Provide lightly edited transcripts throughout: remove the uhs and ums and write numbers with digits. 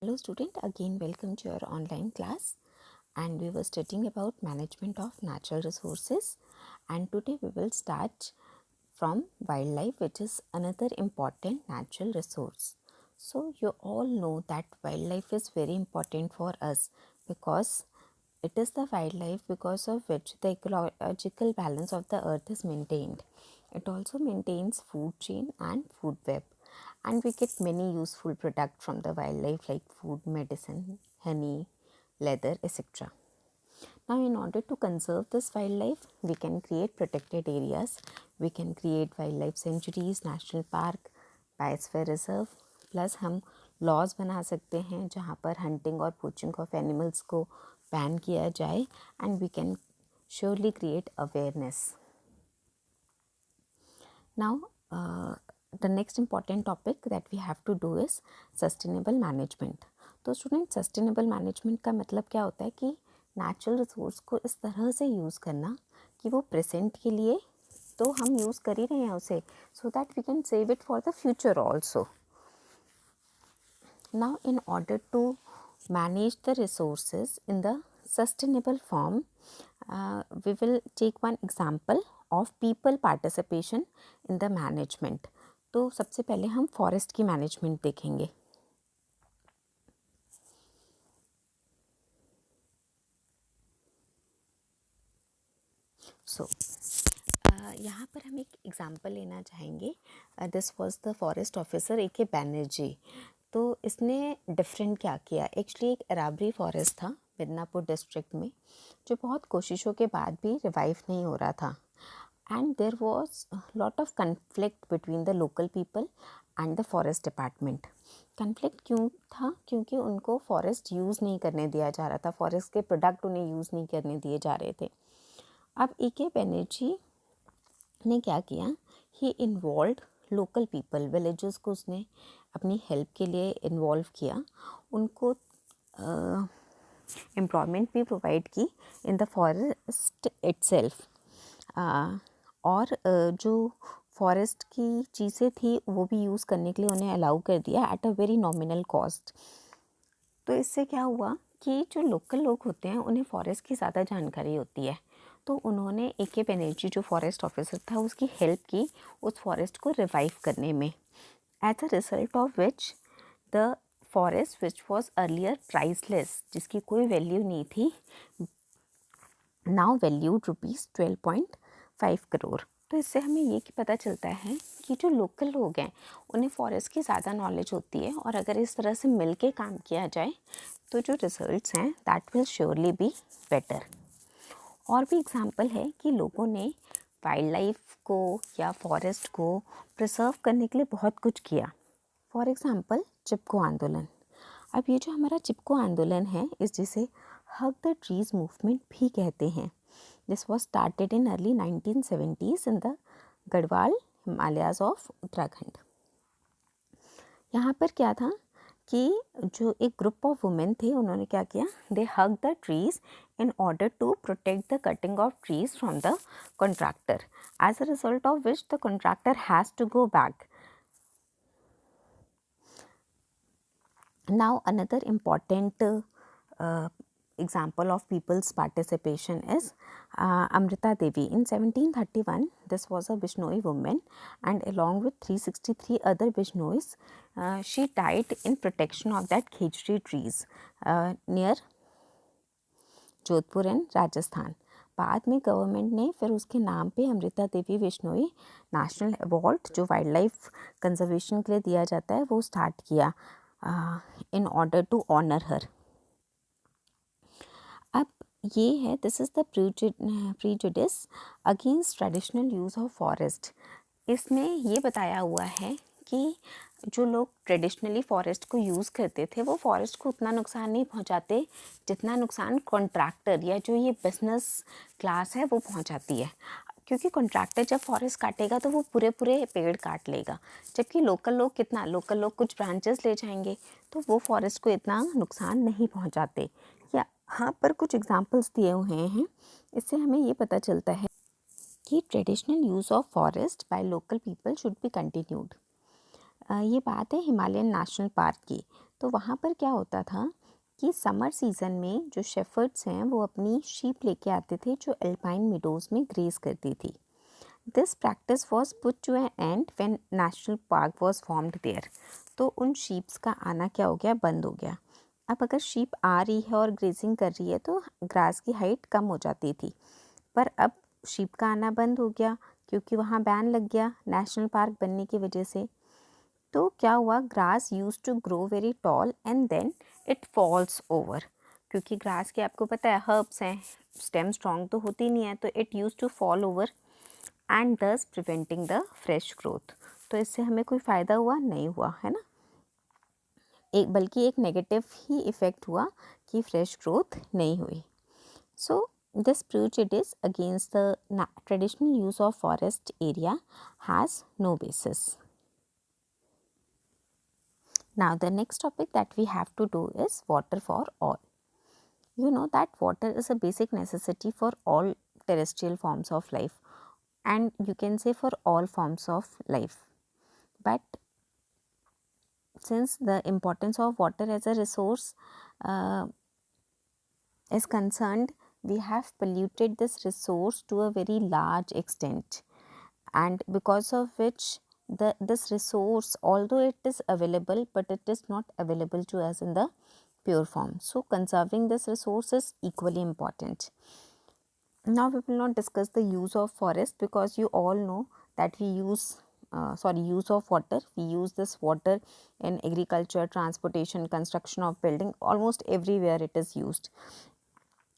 Hello student, again welcome to your online class, and we were studying about management of natural resources, and today we will start from wildlife, which is another important natural resource. So you all know that wildlife is very important for us because it is the wildlife because of which the ecological balance of the earth is maintained. It also maintains food chain and food web, and we get many useful products from the wildlife like food, medicine, honey, leather, etc. Now, in order to conserve this wildlife, we can create protected areas, we can create wildlife sanctuaries, national park, biosphere reserve, plus हम lodge बना सकते हैं जहाँ पर hunting और poaching of animals को ban किया जाए, and we can surely create awareness. Now, the next important topic that we have to do is sustainable management. तो स्टूडेंट सस्टेनेबल मैनेजमेंट का मतलब क्या होता है कि नेचुरल रिसोर्स को इस तरह से यूज़ करना कि वो प्रेजेंट के लिए तो हम यूज़ कर ही रहे हैं उसे, so that we can save it for the future also. Now, in order to manage the resources in the sustainable form, we will take one example of people participation in the management. तो सबसे पहले हम forest की management देखेंगे. सो यहाँ पर हम एक एग्जाम्पल लेना चाहेंगे. This was the forest officer A K Banerjee. तो इसने डिफरेंट क्या किया, एक्चुअली एक अराबरी फॉरेस्ट था मिदनापुर डिस्ट्रिक्ट में, जो बहुत कोशिशों के बाद भी रिवाइव नहीं हो रहा था, and there was lot of conflict between the local people and the forest department. Conflict क्यों था? क्योंकि उनको फॉरेस्ट यूज़ नहीं करने दिया जा रहा था, फॉरेस्ट के प्रोडक्ट उन्हें यूज़ नहीं करने दिए जा रहे थे. अब ए के बैनर्जी ने क्या किया, ही इन्वॉल्व लोकल पीपल, विलेजर्स को उसने अपनी हेल्प के लिए इन्वॉल्व किया, उनको एम्प्लॉयमेंट भी प्रोवाइड की इन द फॉरेस्ट इटसेल्फ, और जो फॉरेस्ट की चीज़ें थी वो भी यूज़ करने के लिए उन्हें अलाउ कर दिया at a very nominal cost. तो इससे क्या हुआ कि जो लोकल लोग होते हैं उन्हें फॉरेस्ट की ज़्यादा जानकारी होती है, तो उन्होंने ए के बैनर्जी जो फॉरेस्ट ऑफिसर था उसकी हेल्प की उस फॉरेस्ट को रिवाइव करने में. As a result of which the forest which was earlier priceless, जिसकी कोई वैल्यू नहीं थी, नाउ वैल्यूड ₹12.5 करोड़. तो इससे हमें ये पता चलता है कि जो लोकल लोग हैं उन्हें फॉरेस्ट की ज़्यादा नॉलेज होती है, और अगर इस तरह से मिल के काम किया जाए तो जो रिजल्ट्स हैं that will surely be better. और भी एग्जांपल है कि लोगों ने वाइल्ड लाइफ को या फॉरेस्ट को प्रिजर्व करने के लिए बहुत कुछ किया. फॉर एग्जांपल चिपको आंदोलन. अब ये जो हमारा चिपको आंदोलन है, इस जिसे हग द ट्रीज मूवमेंट भी कहते हैं, this was started in early 1970s in the Garhwal Himalayas of Uttarakhand. यहाँ पर क्या था कि जो एक ग्रुप ऑफ वुमेन थे उन्होंने क्या किया, they hug the trees in order to protect the cutting of trees from the contractor, as a result of which the contractor has to go back. Now another important example of people's participation is Amrita Devi. In 1731 this was a Bishnoi woman, and along with 363 other Bishnois, she died in protection of that khejri trees near Jodhpur and Rajasthan. बाद में government ने फिर उसके नाम पे Amrita Devi Bishnoi national award जो wild life conservation के लिए दिया जाता है वो स्टार्ट किया इन ऑर्डर टू ऑनर हर. अब ये है, this is the prejudice against traditional use of forest. इसमें ये बताया हुआ है कि जो लोग ट्रेडिशनली फॉरेस्ट को यूज़ करते थे वो फॉरेस्ट को उतना नुकसान नहीं पहुंचाते जितना नुकसान कॉन्ट्रैक्टर या जो ये बिजनेस क्लास है वो पहुंचाती है, क्योंकि कॉन्ट्रैक्टर जब फॉरेस्ट काटेगा तो वो पूरे पेड़ काट लेगा, जबकि लोकल लोग कुछ ब्रांचेस ले जाएंगे तो वो फॉरेस्ट को इतना नुकसान नहीं पहुंचाते. यहाँ पर कुछ एग्जांपल्स दिए हुए हैं, इससे हमें ये पता चलता है कि traditional use of forest by local people should be continued. ये बात है हिमालयन नेशनल पार्क की. तो वहाँ पर क्या होता था कि समर सीज़न में जो शेफर्ड्स हैं वो अपनी शीप लेके आते थे जो अल्पाइन मीडोज़ में ग्रेज करती थी. This practice was put to an end when national park was formed there. तो उन शीप्स का आना क्या हो गया, बंद हो गया. अब अगर शीप आ रही है और ग्रेजिंग कर रही है तो ग्रास की हाइट कम हो जाती थी, पर अब शीप का आना बंद हो गया क्योंकि वहाँ बैन लग गया नेशनल पार्क बनने की वजह से. तो क्या हुआ, grass use to grow very tall and then it falls over. क्योंकि ग्रास के आपको पता है हर्ब्स हैं, स्टेम स्ट्रॉन्ग तो होती नहीं है, तो it use to fall over and thus preventing the fresh growth. तो इससे हमें कोई फ़ायदा हुआ नहीं हुआ है ना, एक बल्कि एक नेगेटिव ही इफ़ेक्ट हुआ कि फ्रेश ग्रोथ नहीं हुई. सो this prejudice against the traditional use of forest area has no basis. Now the next topic that we have to do is water for all. You know that water is a basic necessity for all terrestrial forms of life, and you can say for all forms of life. But since the importance of water as a resource is concerned, we have polluted this resource to a very large extent, and because of which this resource, although it is available, but it is not available to us in the pure form. So conserving this resource is equally important. Now we will not discuss the use of forest because you all know that we use use of water. We use this water in agriculture, transportation, construction of building, almost everywhere it is used.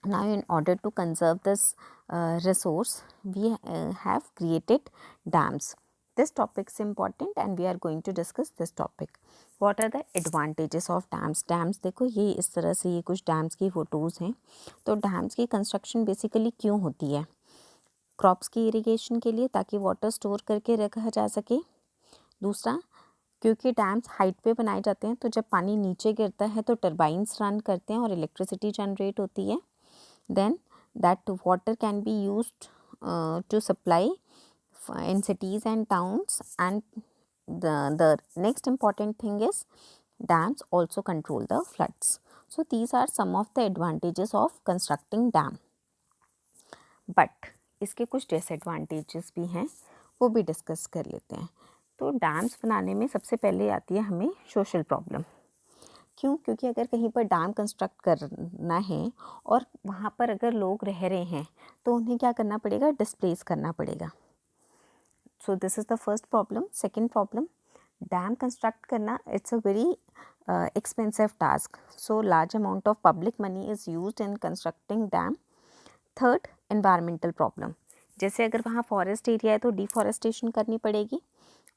Now in order to conserve this resource, we have created dams. This topic is important and we are going to discuss this topic. What are the advantages of dams? Dams देखो ये इस तरह से, ये कुछ dams की photos हैं. तो डैम्स की कंस्ट्रक्शन बेसिकली क्यों होती है? क्रॉप्स की इरिगेशन के लिए, ताकि वाटर स्टोर करके रखा जा सके. दूसरा, क्योंकि डैम्स हाइट पे बनाए जाते हैं तो जब पानी नीचे गिरता है तो टरबाइंस रन करते हैं और इलेक्ट्रिसिटी जनरेट होती है. Then that water can be used to supply in cities and towns. And the next important thing is dams also control the floods. So these are some of the advantages of constructing dam. But इसके कुछ disadvantages भी हैं, वो भी discuss कर लेते हैं. तो डैम्स बनाने में सबसे पहले आती है हमें सोशल प्रॉब्लम. क्यों? क्योंकि अगर कहीं पर डैम कंस्ट्रक्ट करना है और वहाँ पर अगर लोग रह रहे हैं तो उन्हें क्या करना पड़ेगा, डिस्प्लेस करना पड़ेगा. So this is the first problem. Second problem, dam construct करना it's a very expensive task. So large amount of public money is used in constructing dam. Third, environmental problem. जैसे अगर वहाँ फॉरेस्ट एरिया है तो deforestation करनी पड़ेगी.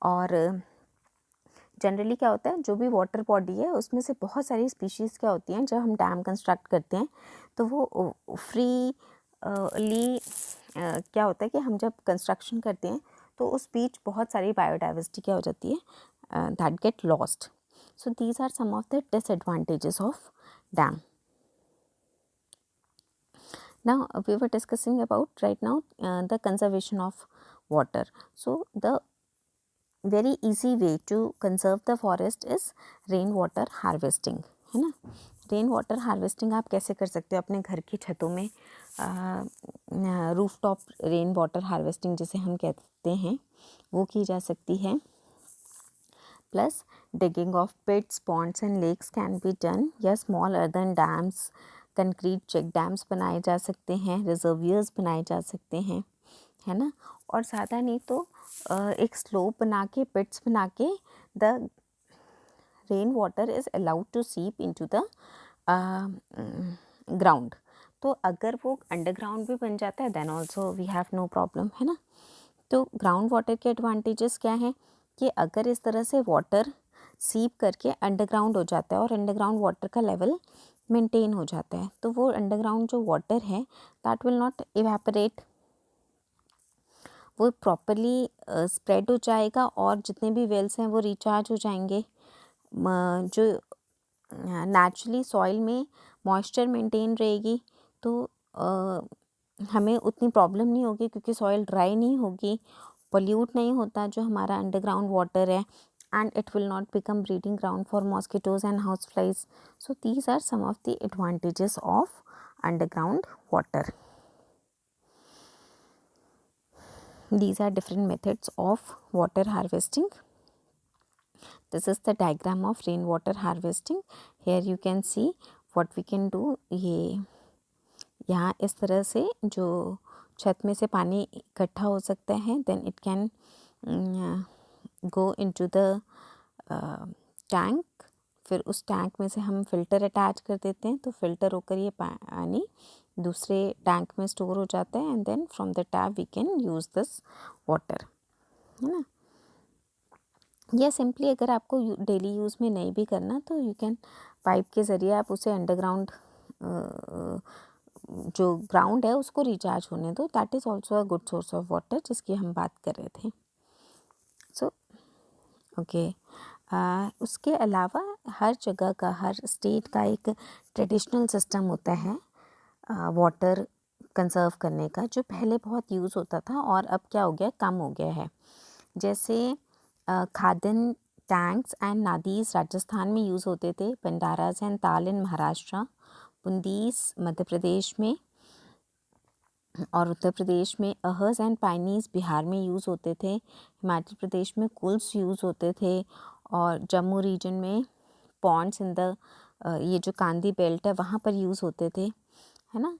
और generally क्या होता है, जो भी वाटर बॉडी है उसमें से बहुत सारी स्पीशीज़ क्या होती हैं, जब हम डैम कंस्ट्रक्ट करते हैं तो वो फ्री ली क्या होता है कि हम जब कंस्ट्रक्शन करते हैं तो उस बीच बहुत सारी बायोडाइवर्सिटी क्या हो जाती है, that get lost. So these are some of the disadvantages of dam. Now we were discussing about right now the conservation of water. So the very easy way to conserve the forest is rain water harvesting, है ना. Rain water harvesting आप कैसे कर सकते हो अपने घर की छतों में, roof top rain water harvesting जिसे हम कहते हैं, वो की जा सकती है. Plus digging of pits, ponds and lakes can be done, या small earthen dams, concrete check dams बनाए जा सकते हैं, रिजर्वियर्स बनाए जा सकते हैं, है ना. और ज़्यादा नहीं तो एक स्लोप बना के, पिट्स बना के, the rain water is allowed to seep into the ground. तो अगर वो अंडरग्राउंड भी बन जाता है then also we have no problem, है ना. तो ग्राउंड वाटर के एडवांटेजेस क्या हैं कि अगर इस तरह से वाटर सीप करके अंडरग्राउंड हो जाता है और अंडरग्राउंड वाटर का लेवल मेंटेन हो जाता है, तो वो अंडरग्राउंड जो वाटर है दैट विल नॉट इवेपोरेट, वो प्रॉपरली स्प्रेड हो जाएगा और जितने भी वेल्स हैं वो रिचार्ज हो जाएंगे. जो नेचुरली सॉइल में मॉइस्चर मेंटेन रहेगी तो हमें उतनी प्रॉब्लम नहीं होगी क्योंकि सॉइल ड्राई नहीं होगी, पोल्यूट नहीं होता जो हमारा अंडरग्राउंड वाटर है. and it will not become breeding ground for mosquitoes and houseflies. So these are some of the advantages of underground water. These are different methods of water harvesting. This is the diagram of rainwater harvesting. Here you can see what we can do. ये यहाँ इस तरह से जो छत में से पानी इकट्ठा हो सकता है, then it can go into the tank. फिर उस टैंक में से हम फ़िल्टर अटैच कर देते हैं, तो फ़िल्टर होकर ये पानी दूसरे टैंक में स्टोर हो जाता है, and then from the tap we can use this water, है ना. या सिंपली अगर आपको डेली यूज़ में नहीं भी करना, तो यू कैन पाइप के ज़रिए आप उसे अंडरग्राउंड जो ग्राउंड है उसको रिचार्ज होने दो. That is also a good source of water, जिसकी हम बात कर रहे थे. So okay. उसके अलावा हर जगह का, हर स्टेट का एक ट्रेडिशनल सिस्टम होता है वाटर कंजर्व करने का, जो पहले बहुत यूज़ होता था और अब क्या हो गया, कम हो गया है. जैसे खादन टैंक्स एंड नादीज राजस्थान में यूज़ होते थे, भंडाराज एंड ताल इन महाराष्ट्र, बुंदीस मध्य प्रदेश में, और उत्तर प्रदेश में अहर्स एंड पाइनीज बिहार में यूज़ होते थे. हिमाचल प्रदेश में कुल्स यूज़ होते थे, और जम्मू रीजन में पॉन्ड्स इन द ये जो कांदी बेल्ट है वहाँ पर यूज़ होते थे, है ना.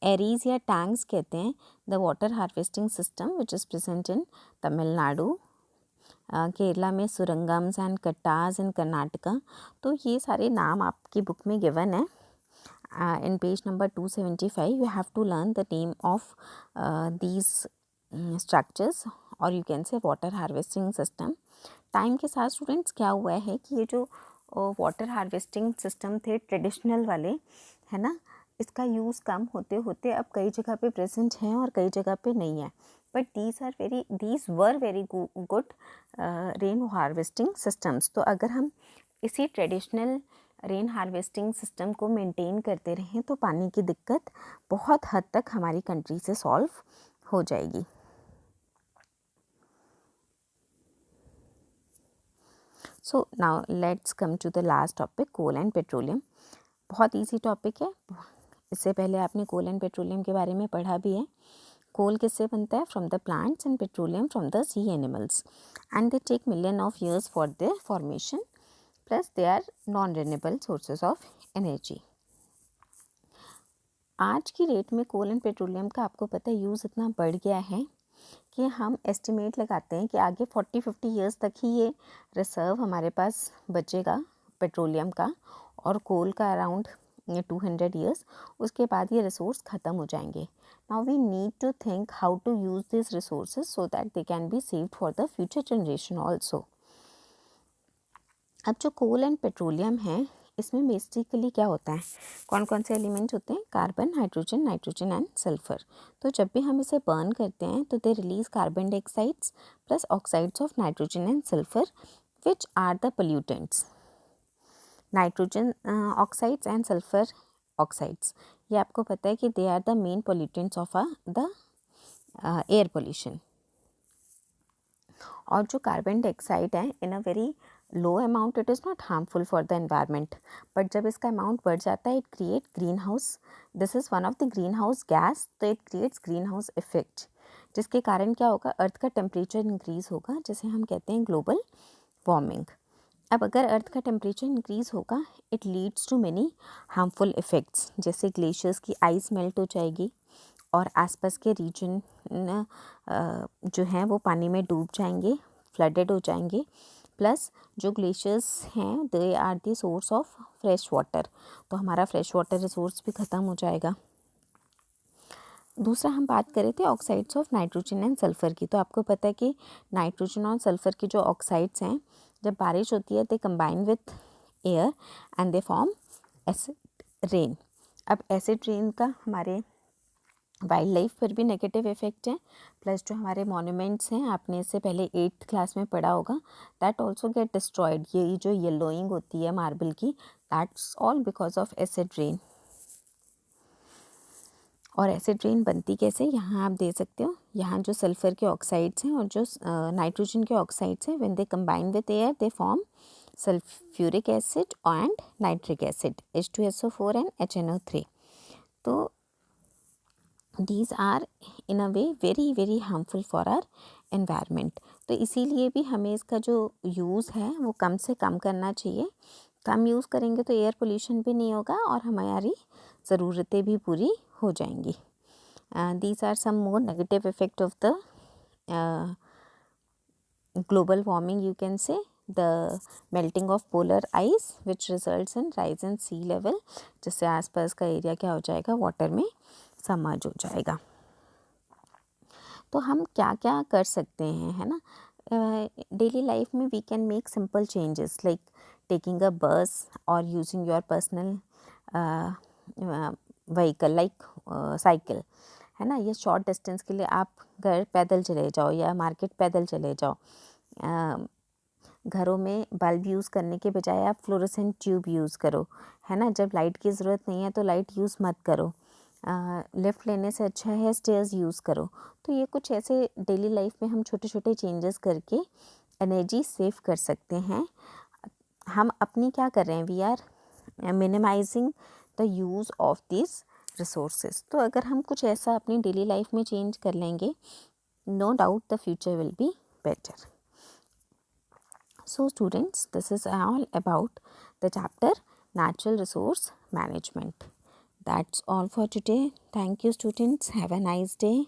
एरीज या टैंक्स कहते हैं the water harvesting system which is present in Tamil Nadu, Kerala में सुरंगम्स एंड कट्टास इन कर्नाटका. तो ये सारे नाम आपकी बुक में गिवन है. In page number 275 you have to learn the name of these structures, or you can say water harvesting system. Time के साथ स्टूडेंट्स क्या हुआ है कि ये जो वाटर हार्वेस्टिंग सिस्टम थे ट्रेडिशनल वाले, है ना, इसका यूज़ कम होते होते अब कई जगह पे प्रेजेंट हैं और कई जगह पे नहीं है. But these were very good rain harvesting systems. तो अगर हम इसी ट्रेडिशनल रेन हार्वेस्टिंग सिस्टम को मेंटेन करते रहें तो पानी की दिक्कत बहुत हद तक हमारी कंट्री से सॉल्व हो जाएगी. So now let's come to the last topic, coal and petroleum. बहुत इजी टॉपिक है. इससे पहले आपने कोल एंड पेट्रोलियम के बारे में पढ़ा भी है. कोल किससे बनता है? From the plants, and petroleum from the sea animals, and they take million of years for their formation, plus they are non renewable sources of energy. आज की डेट में कोल एंड पेट्रोलियम का आपको पता है यूज़ इतना बढ़ गया है कि हम एस्टिमेट लगाते हैं कि आगे 40-50 ईयर्स तक ही ये रिजर्व हमारे पास बचेगा पेट्रोलियम का, और कोल का अराउंड 200 ईयर्स. उसके बाद ये रिसोर्स ख़त्म हो जाएंगे. Now we need to think how to use this resources so that they can be saved for the future generation also. अब जो कोल एंड पेट्रोलियम है, इसमें बेसिकली क्या होता है, कौन कौन से एलिमेंट्स होते हैं? Carbon, hydrogen, nitrogen and sulphur. तो जब भी हम इसे बर्न करते हैं तो they release carbon dioxides plus oxides of nitrogen and sulphur which are the pollutants. Nitrogen oxides and sulphur oxides, ये आपको पता है कि they are the main pollutants of the air pollution. और जो कार्बन डाइऑक्साइड है, in a very low amount it is not harmful for the environment, but जब इसका अमाउंट बढ़ जाता है it create greenhouse. This is one of the greenhouse gas. तो it creates greenhouse effect, जिसके कारण क्या होगा, अर्थ का टेम्परेचर इंक्रीज़ होगा, जिसे हम कहते हैं ग्लोबल वार्मिंग. अब अगर अर्थ का टेम्परेचर इंक्रीज़ होगा, it leads to many harmful effects, जैसे ग्लेशियर्स की आइस मेल्ट हो जाएगी और आसपास के रीजन जो हैं वो पानी में डूब जाएंगे, फ्लडेड हो जाएंगे. प्लस जो ग्लेशियर्स हैं they are the source of fresh water, तो हमारा फ्रेश वाटर रिसोर्स भी ख़त्म हो जाएगा. दूसरा हम बात कर रहे थे oxides of nitrogen and sulphur की. तो आपको पता है कि नाइट्रोजन और सल्फ़र की जो ऑक्साइड्स हैं, जब बारिश होती है they combine with air and they form acid rain. अब एसिड रेन का हमारे वाइल्ड लाइफ पर भी नेगेटिव इफेक्ट है. प्लस जो हमारे मॉन्यूमेंट्स हैं, आपने इससे पहले 8th क्लास में पढ़ा होगा, दैट ऑल्सो गेट डिस्ट्रॉयड. ये जो येलोइंग होती है मार्बल की, that's all because of acid rain. और एसिड रेन बनती कैसे, यहाँ आप दे सकते हो, यहाँ जो सल्फ़र के ऑक्साइड्स हैं और जो नाइट्रोजन के ऑक्साइड्स हैं, when they combine with air they form sulphuric acid and nitric acid H2SO4 and HNO3. तो these are in a way very very harmful for our environment. तो इसीलिए भी हमें इसका जो यूज़ है वो कम से कम करना चाहिए. कम यूज़ करेंगे तो एयर पोल्यूशन भी नहीं होगा और हमारी ज़रूरतें भी पूरी हो जाएंगी. These are some more negative effect of the global warming, you can say. The melting of polar ice which results in rise in sea level, जिससे आसपास का एरिया क्या हो जाएगा, वाटर में समर्ज हो जाएगा. तो हम क्या क्या कर सकते हैं, है ना. डेली लाइफ में we can make simple changes like taking a bus और using your personal vehicle like cycle, है ना. ये शॉर्ट डिस्टेंस के लिए आप घर पैदल चले जाओ या मार्केट पैदल चले जाओ. घरों में बल्ब यूज़ करने के बजाय आप फ्लोरोसेंट ट्यूब यूज़ करो, है ना. जब लाइट की ज़रूरत नहीं है तो लाइट यूज़ मत करो. लिफ्ट लेने से अच्छा है स्टेयर्स यूज़ करो. तो ये कुछ ऐसे डेली लाइफ में हम छोटे छोटे चेंजेस करके एनर्जी सेव कर सकते हैं. हम अपनी क्या कर रहे हैं, we are minimising the use of this resources. तो अगर हम कुछ ऐसा अपनी डेली लाइफ में चेंज कर लेंगे, no doubt the future will be better. So students, this is all about the chapter Natural Resource Management. That's all for today. Thank you students. Have a nice day.